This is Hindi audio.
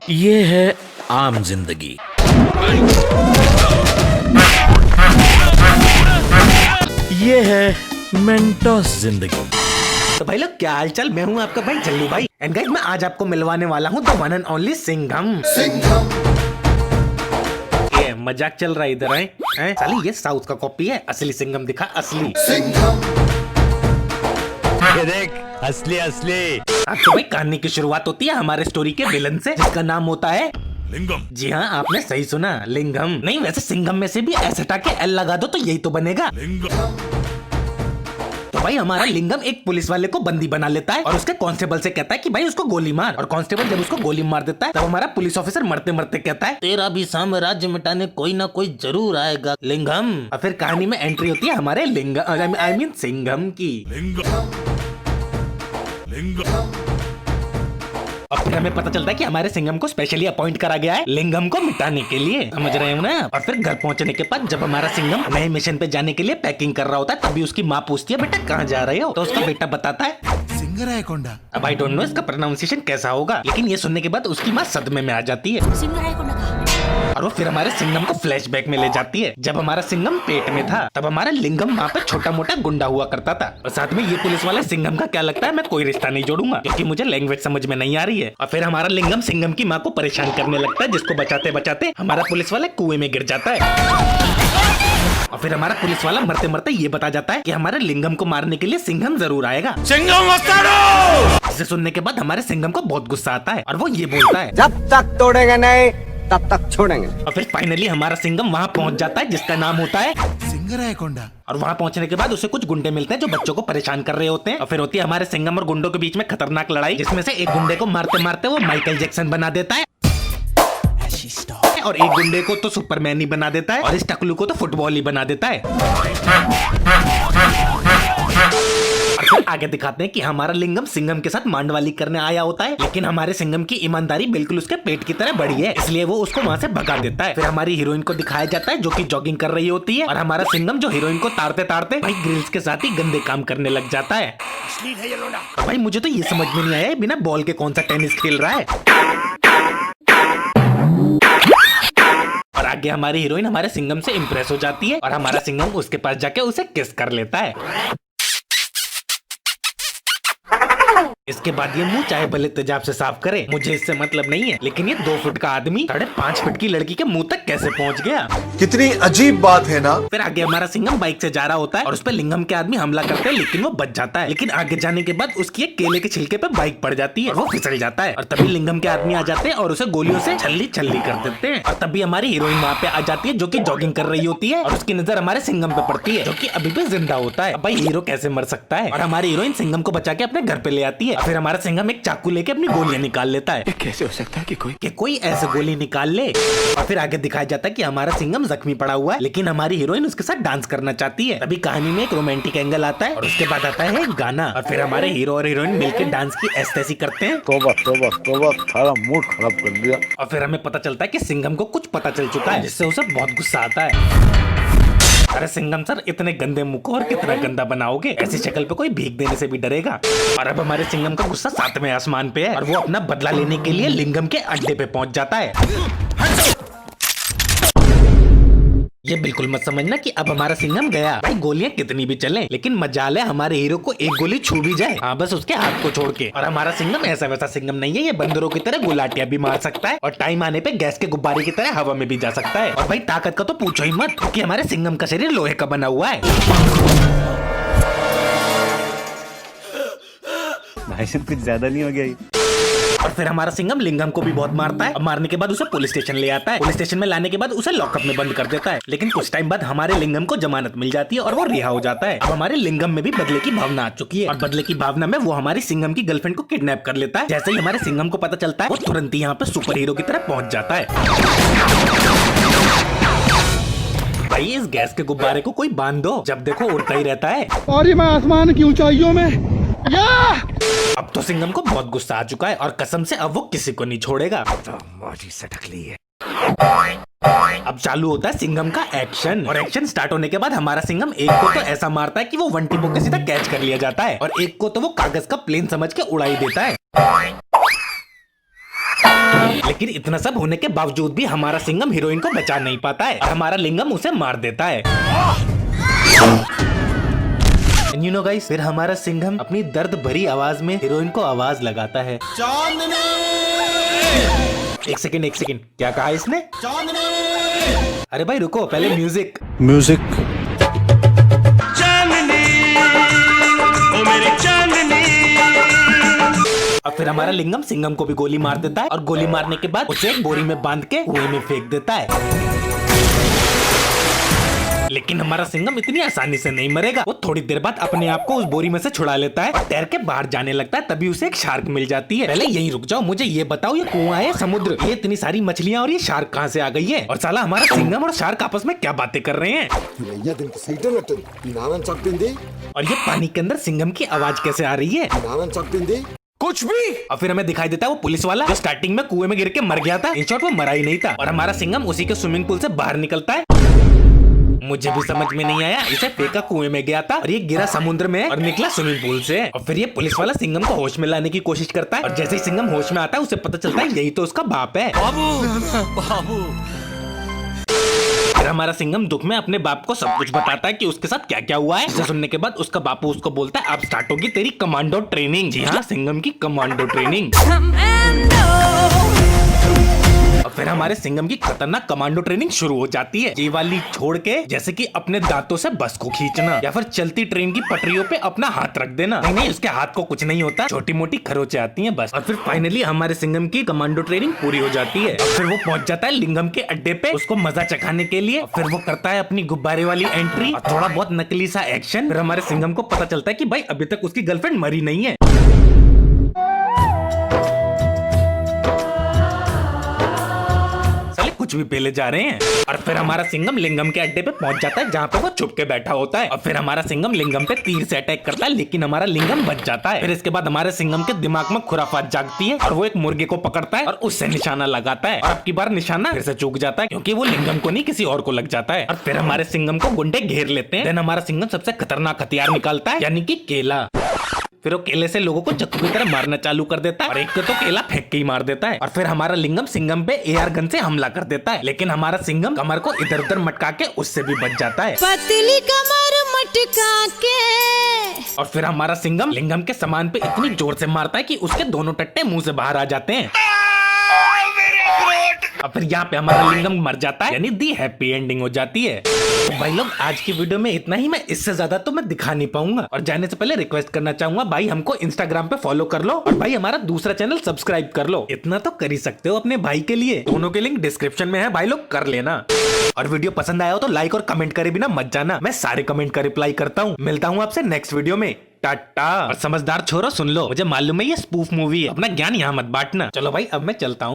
ये है आम जिंदगी। ये है मेंटोस जिंदगी। तो भाई लोग क्या हालचाल। मैं हूँ आपका भाई जल्लू भाई एंड गाइस मैं आज आपको मिलवाने वाला हूँ the one and only Singham. ये मजाक चल रहा है इधर है साली, ये साउथ का कॉपी है। असली सिंघम दिखा, असली ये देख, असली असली। अब तो भाई कहानी की शुरुआत होती है हमारे स्टोरी के विलन से, जिसका नाम होता है लिंगम। जी हाँ, आपने सही सुना, लिंगम। नहीं, वैसे सिंघम में से भी ऐसे हटा के एल लगा दो तो यही तो बनेगा। तो भाई हमारा लिंगम एक पुलिस वाले को बंदी बना लेता है और उसके कांस्टेबल से कहता है कि भाई उसको गोली मार। और कांस्टेबल जब उसको गोली मार देता है तब हमारा पुलिस ऑफिसर मरते मरते कहता है, तेरा भी साम्राज्य मिटाने कोई ना कोई जरूर आएगा लिंगम। और फिर कहानी में एंट्री होती है हमारे लिंगम आई मीन सिंघम की। और फिर हमें पता चलता है कि हमारे सिंघम को स्पेशली अपॉइंट करा गया है लिंगम को मिटाने के लिए, समझ रहे हो ना। और फिर घर पहुंचने के बाद जब हमारा सिंघम नए मिशन पे जाने के लिए पैकिंग कर रहा होता है तभी उसकी माँ पूछती है, बेटा कहाँ जा रहे हो। तो उसका बेटा बताता है सिंगरायकोंडा। अब आई डोंट नो इसका प्रोनाउंसिएशन कैसा होगा, लेकिन ये सुनने के बाद उसकी माँ सदमे में आ जाती है और वो फिर हमारे सिंघम को फ्लैशबैक में ले जाती है। जब हमारा सिंघम पेट में था तब हमारा लिंगम वहाँ पे छोटा मोटा गुंडा हुआ करता था। और साथ में ये पुलिस वाले सिंघम का क्या लगता है मैं कोई रिश्ता नहीं जोड़ूंगा क्योंकि मुझे लैंग्वेज समझ में नहीं आ रही है। और फिर हमारा लिंगम सिंघम की माँ को परेशान करने लगता है, जिसको बचाते बचाते हमारा पुलिस वाला कुएं में गिर जाता है। और फिर हमारा पुलिस वाला मरते मरते ये बता जाता है कि हमारे लिंगम को मारने के लिए सिंघम जरूर आएगा। सिंघम वस्ताडो। इसे सुनने के बाद हमारे सिंघम को बहुत गुस्सा आता है और वो ये बोलता है, जब तक तोड़ेंगे नहीं तब तक छोड़ेंगे। और फिर फाइनली हमारा सिंघम वहाँ पहुँच जाता है जिसका नाम होता है सिंगरायकोंडा। और वहाँ पहुँचने के बाद उसे कुछ गुंडे मिलते हैं जो बच्चों को परेशान कर रहे होते हैं। और फिर होती है हमारे सिंघम और गुंडों के बीच में खतरनाक लड़ाई, जिसमें से एक गुंडे को मारते मारते वो माइकल जैक्सन बना देता है और एक गुंडे को तो सुपरमैन ही बना देता है और इस टकलू को तो फुटबॉल ही बना देता है। और फिर आगे दिखाते हैं कि हमारा लिंगम सिंघम के साथ मांडवाली करने आया होता है, लेकिन हमारे सिंघम की ईमानदारी बिल्कुल उसके पेट की तरह बड़ी है, इसलिए वो उसको वहाँ से भगा देता है। फिर हमारी हीरोइन को दिखाया जाता है जो कि जॉगिंग कर रही होती है और हमारा सिंघम जो हीरोइन को तारते तारते भाई ग्रिल्स के साथ ही गंदे काम करने लग जाता है। भाई मुझे तो ये समझ में नहीं आया बिना बॉल के कौन सा टेनिस खेल रहा है। और आगे हमारी हीरोइन हमारे सिंघम से इम्प्रेस हो जाती है और हमारा सिंघम उसके पास जाके उसे किस कर लेता है। इसके बाद ये मुंह चाहे भले तेजाब से साफ करे, मुझे इससे मतलब नहीं है, लेकिन ये 2 फुट का आदमी 5.5 फुट की लड़की के मुंह तक कैसे पहुंच गया। कितनी अजीब बात है ना। फिर आगे हमारा सिंघम बाइक से जा रहा होता है और उस पर लिंगम के आदमी हमला करते हैं, लेकिन वो बच जाता है। लेकिन आगे जाने के बाद उसकी एक केले के छिलके पे बाइक पड़ जाती है और वो फिसल जाता है। और तभी लिंगम के आदमी आ जाते हैं और उसे गोलियों से छल्ली छल्ली कर देते हैं। और तभी हमारी हीरोइन वहाँ पे आ जाती है जो की जॉगिंग कर रही होती है और उसकी नजर हमारे सिंघम पे पड़ती है जो की अभी भी जिंदा होता है। भाई हीरो कैसे मर सकता है। और हमारी हीरोइन सिंघम को बचा के अपने घर पे ले आती है। फिर हमारा सिंघम एक चाकू लेके अपनी गोलियां निकाल लेता है। कैसे हो सकता है कि कोई ऐसे गोली निकाल ले। और फिर आगे दिखाया जाता है कि हमारा सिंघम जख्मी पड़ा हुआ है, लेकिन हमारी हीरोइन उसके साथ डांस करना चाहती है। तभी कहानी में एक रोमांटिक एंगल आता है और उसके बाद आता है एक गाना और फिर हमारे हीरो और हीरोइन मिलकर डांस की एस्तेसी करते हैं। तोबा तोबा तोबा, सारा मूड खराब कर दिया। और फिर हमें पता चलता है कि सिंघम को कुछ पता चल चुका है, जिससे उसे बहुत गुस्सा आता है। अरे सिंघम सर, इतने गंदे मुंह को और कितना गंदा बनाओगे, ऐसी शक्ल पे कोई भीख देने से भी डरेगा। और अब हमारे सिंघम का गुस्सा 7वें आसमान पे है और वो अपना बदला लेने के लिए लिंगम के अड्डे पे पहुंच जाता है। ये बिल्कुल मत समझना कि अब हमारा सिंघम गया। भाई गोलियां कितनी भी चलें, लेकिन मजाल है हमारे हीरो को एक गोली छू भी जाए, हाँ बस उसके हाथ को छोड़ के। और हमारा सिंघम ऐसा वैसा सिंघम नहीं है, ये बंदरों की तरह गुलाटियां भी मार सकता है और टाइम आने पे गैस के गुब्बारे की तरह हवा में भी जा सकता है। और भाई ताकत का तो पूछो ही मत, क्योंकि हमारे सिंघम का शरीर लोहे का बना हुआ है। भाई साहब कुछ ज्यादा नहीं हो गया ये? और फिर हमारा सिंघम लिंगम को भी बहुत मारता है और मारने के बाद उसे पुलिस स्टेशन ले आता है। पुलिस स्टेशन में लाने के बाद उसे लॉकअप में बंद कर देता है, लेकिन कुछ टाइम बाद हमारे लिंगम को जमानत मिल जाती है और वो रिहा हो जाता है। अब हमारे लिंगम में भी बदले की भावना आ चुकी है और बदले की भावना में वो हमारी सिंघम की गर्लफ्रेंड को किडनैप कर लेता है। जैसे ही हमारे सिंघम को पता चलता है वो तुरंत ही यहाँ पे सुपर हीरो की तरह पहुंच जाता है। भाई इस गैस के गुब्बारे को कोई बांध दो, जब देखो उड़ता ही रहता है। और ये मैं आसमान की ऊंचाइयों में अब तो सिंघम को बहुत गुस्सा आ चुका है और कसम से अब वो किसी को नहीं छोड़ेगा। मौजी सटक ली है। अब चालू होता है सिंघम का एक्शन और एक्शन स्टार्ट होने के बाद हमारा सिंघम एक को तो ऐसा मारता है कि वो वंटी को सीधा कैच कर लिया जाता है और एक को तो वो कागज का प्लेन समझ के उड़ा ही देता है। लेकिन इतना सब होने के बावजूद भी हमारा सिंघम हीरोइन को बचा नहीं पाता है और हमारा लिंगम उसे मार देता है। यू नो गाइस, फिर हमारा सिंघम अपनी दर्द भरी आवाज में हीरोइन को आवाज लगाता है। एक सेकंड, क्या कहा इसने? अरे भाई रुको, पहले म्यूजिक। और फिर हमारा लिंगम सिंघम को भी गोली मार देता है और गोली मारने के बाद उसे एक बोरी में बांध के कुएं में फेंक देता है। लेकिन हमारा सिंघम इतनी आसानी से नहीं मरेगा। वो थोड़ी देर बाद अपने आप को उस बोरी में से छुड़ा लेता है और तैर के बाहर जाने लगता है। तभी उसे एक शार्क मिल जाती है। पहले यहीं रुक जाओ, मुझे ये बताओ, ये कुआं है समुद्र, ये इतनी सारी मछलियां और ये शार्क कहाँ से आ गई है? और साला हमारा सिंघम और शार्क आपस में क्या बातें कर रहे हैं? और ये पानी के अंदर सिंघम की आवाज कैसे आ रही है? कुछ भी। और फिर हमें दिखाई देता है वो पुलिस वाला जो स्टार्टिंग में कुएं में गिर के मर गया था। इन शॉर्ट वो मरा ही नहीं था। और हमारा सिंघम उसी के स्विमिंग पूल से बाहर निकलता है। मुझे भी समझ में नहीं आया, इसे फेंका कुएं में गया था और ये गिरा समुद्र में और निकला स्विमिंग पूल से। और फिर ये पुलिस वाला सिंघम को होश में लाने की कोशिश करता है और जैसे ही सिंघम होश में आता है उसे पता चलता है यही तो उसका बाप है। बाबू। फिर हमारा सिंघम दुख में अपने बाप को सब कुछ बताता है कि उसके साथ क्या क्या हुआ है। इसे सुनने के बाद उसका बापू उसको बोलता है अब स्टार्ट होगी तेरी कमांडो ट्रेनिंग। जी हाँ, सिंघम की कमांडो ट्रेनिंग। और फिर हमारे सिंघम की खतरनाक कमांडो ट्रेनिंग शुरू हो जाती है। ये वाली छोड़ के, जैसे कि अपने दांतों से बस को खींचना या फिर चलती ट्रेन की पटरियों पे अपना हाथ रख देना। नहीं, उसके हाथ को कुछ नहीं होता, छोटी मोटी खरोंचे आती हैं बस। और फिर फाइनली हमारे सिंघम की कमांडो ट्रेनिंग पूरी हो जाती है। और फिर वो पहुंच जाता है लिंगम के अड्डे पे उसको मजा चखाने के लिए। और फिर वो करता है अपनी गुब्बारे वाली एंट्री और थोड़ा बहुत नकली सा एक्शन। फिर हमारे सिंघम को पता चलता है कि भाई अभी तक उसकी गर्लफ्रेंड मरी नहीं है। कुछ भी पहले जा रहे हैं। और फिर हमारा सिंघम लिंगम के अड्डे पे पहुंच जाता है जहाँ पे वो छुप के बैठा होता है। और फिर हमारा सिंघम लिंगम पे तीर से अटैक करता है लेकिन हमारा लिंगम बच जाता है। फिर इसके बाद हमारे सिंघम के दिमाग में खुराफात जागती है और वो एक मुर्गे को पकड़ता है और उससे निशाना लगाता है। और अब की बार निशाना फिर से चूक जाता है क्योंकि वो लिंगम को नहीं किसी और को लग जाता है। और फिर हमारे सिंघम को गुंडे घेर लेते हैं। देन हमारा सिंघम सबसे खतरनाक हथियार निकालता है यानी कि केला। फिर वो केले से लोगों को चक्कू की तरह मारना चालू कर देता है और एक को तो केला फेंक के ही मार देता है। और फिर हमारा लिंगम सिंघम पे एआर गन से हमला कर देता है लेकिन हमारा सिंघम कमर को इधर उधर मटका के उससे भी बच जाता है। पतली कमर मटका के। और फिर हमारा सिंघम लिंगम के सामान पे इतनी जोर से मारता है कि उसके दोनों टट्टे मुंह से बाहर आ जाते हैं। और फिर यहाँ पे हमारा लिंगम मर जाता है यानी दी हैप्पी एंडिंग हो जाती है। तो भाई लोग आज की वीडियो में इतना ही। मैं इससे ज्यादा तो मैं दिखा नहीं पाऊंगा। और जाने से पहले रिक्वेस्ट करना चाहूंगा भाई हमको इंस्टाग्राम पे फॉलो कर लो और भाई हमारा दूसरा चैनल सब्सक्राइब कर लो। इतना तो कर ही सकते हो अपने भाई के लिए। दोनों के लिंक डिस्क्रिप्शन में है भाई लोग, कर लेना। और वीडियो पसंद आया हो तो लाइक और कमेंट करे बिना मत जाना। मैं सारे कमेंट का रिप्लाई करता हूँ। मिलता हूँ आपसे नेक्स्ट वीडियो में। टाटा। और समझदार छोरो सुन लो, मुझे मालूम है ये स्पूफ मूवी है, अपना ज्ञान यहाँ मत बांटना। चलो भाई अब मैं चलता हूँ।